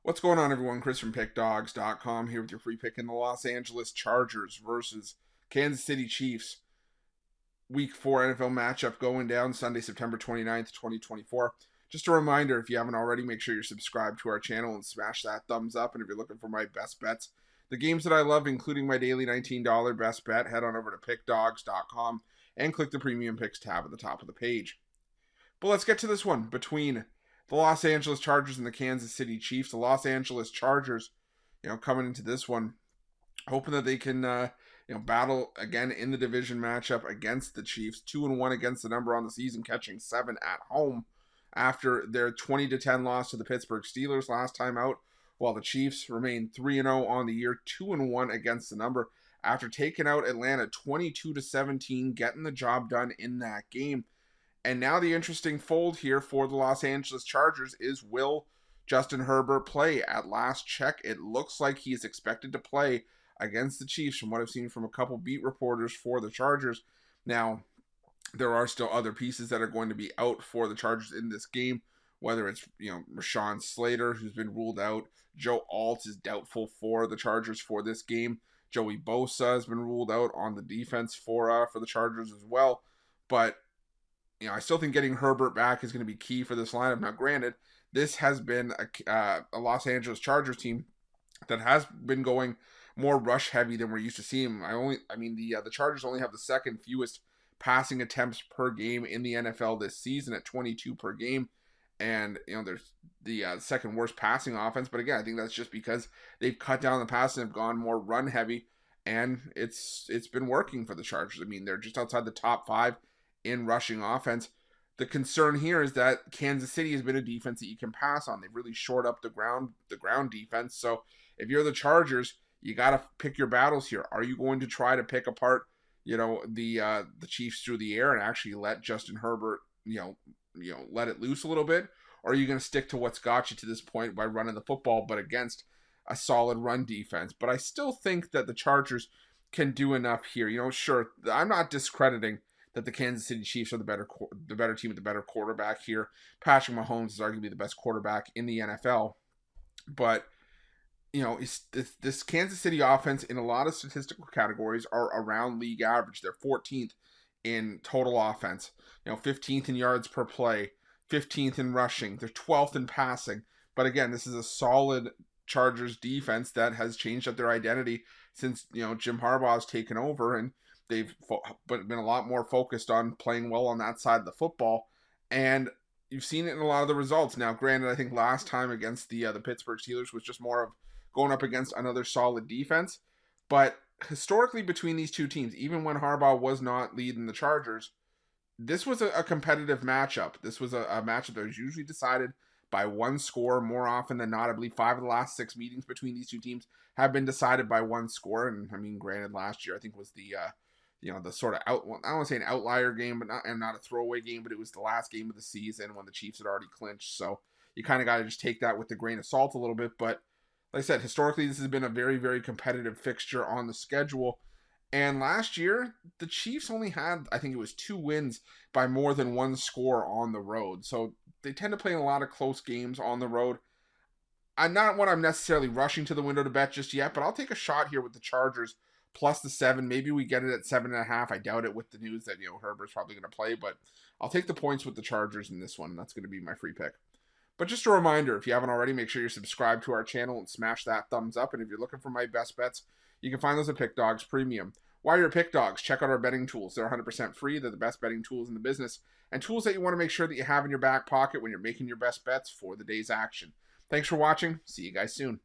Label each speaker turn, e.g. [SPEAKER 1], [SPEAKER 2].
[SPEAKER 1] What's going on, everyone? Chris from Pickdawgz.com here with your free pick in the Los Angeles Chargers versus Kansas City Chiefs. Week 4 NFL matchup going down Sunday, September 29th, 2024. Just a reminder, if you haven't already, make sure you're subscribed to our channel and smash that thumbs up. And if you're looking for my best bets, the games that I love, including my daily $19 best bet, head on over to Pickdawgz.com and click the Premium Picks tab at the top of the page. But let's get to this one between the Los Angeles Chargers and the Kansas City Chiefs. The Los Angeles Chargers, coming into this one, hoping that they can, battle again in the division matchup against the Chiefs. 2-1 against the number on the season, catching 7 at home after their 20-10 loss to the Pittsburgh Steelers last time out, while the Chiefs remain 3-0 on the year, 2-1 against the number after taking out Atlanta 22-17, getting the job done in that game. And now the interesting fold here for the Los Angeles Chargers is, will Justin Herbert play? At last check, it looks like he is expected to play against the Chiefs from what I've seen from a couple beat reporters for the Chargers. Now, there are still other pieces that are going to be out for the Chargers in this game, whether it's, Rashawn Slater, who's been ruled out. Joe Alt is doubtful for the Chargers for this game. Joey Bosa has been ruled out on the defense for the Chargers as well. But I still think getting Herbert back is going to be key for this lineup. Now, granted, this has been a Los Angeles Chargers team that has been going more rush heavy than we're used to seeing. The Chargers only have the second fewest passing attempts per game in the NFL this season at 22 per game, and there's the second worst passing offense. But again, I think that's just because they've cut down the pass and have gone more run heavy, and it's been working for the Chargers. They're just outside the top 5 in rushing offense. The concern here is that Kansas City has been a defense that you can pass on. They've really shored up the ground defense. So if you're the Chargers, you got to pick your battles here. Are you going to try to pick apart, the Chiefs through the air and actually let Justin Herbert, let it loose a little bit? Or are you going to stick to what's got you to this point by running the football, but against a solid run defense? But I still think that the Chargers can do enough here. Sure, I'm not discrediting that the Kansas City Chiefs are the better team with the better quarterback here. Patrick Mahomes is arguably the best quarterback in the NFL. But, this Kansas City offense in a lot of statistical categories are around league average. They're 14th in total offense, 15th in yards per play, 15th in rushing. They're 12th in passing. But again, this is a solid Chargers defense that has changed up their identity since, Jim Harbaugh has taken over, and they've been a lot more focused on playing well on that side of the football, and you've seen it in a lot of the results. Now, granted, I think last time against the Pittsburgh Steelers was just more of going up against another solid defense, but historically between these two teams, even when Harbaugh was not leading the Chargers, this was a competitive matchup. This was a matchup that was usually decided by one score more often than not. I believe 5 of the last 6 meetings between these two teams have been decided by one score, and granted, last year I think was the sort of I don't want to say an outlier game, but not a throwaway game, but it was the last game of the season when the Chiefs had already clinched. So you kind of got to just take that with a grain of salt a little bit. But like I said, historically, this has been a very, very competitive fixture on the schedule. And last year, the Chiefs only had, I think it was 2 wins by more than one score on the road. So they tend to play in a lot of close games on the road. I'm necessarily rushing to the window to bet just yet, but I'll take a shot here with the Chargers plus the 7. Maybe we get it at 7.5. I doubt it with the news that, Herbert's probably going to play, but I'll take the points with the Chargers in this one. That's going to be my free pick. But just a reminder, if you haven't already, make sure you're subscribed to our channel and smash that thumbs up. And if you're looking for my best bets, you can find those at Pickdawgz Premium. While you're at Pickdawgz, check out our betting tools. They're 100% free. They're the best betting tools in the business, and tools that you want to make sure that you have in your back pocket when you're making your best bets for the day's action. Thanks for watching. See you guys soon.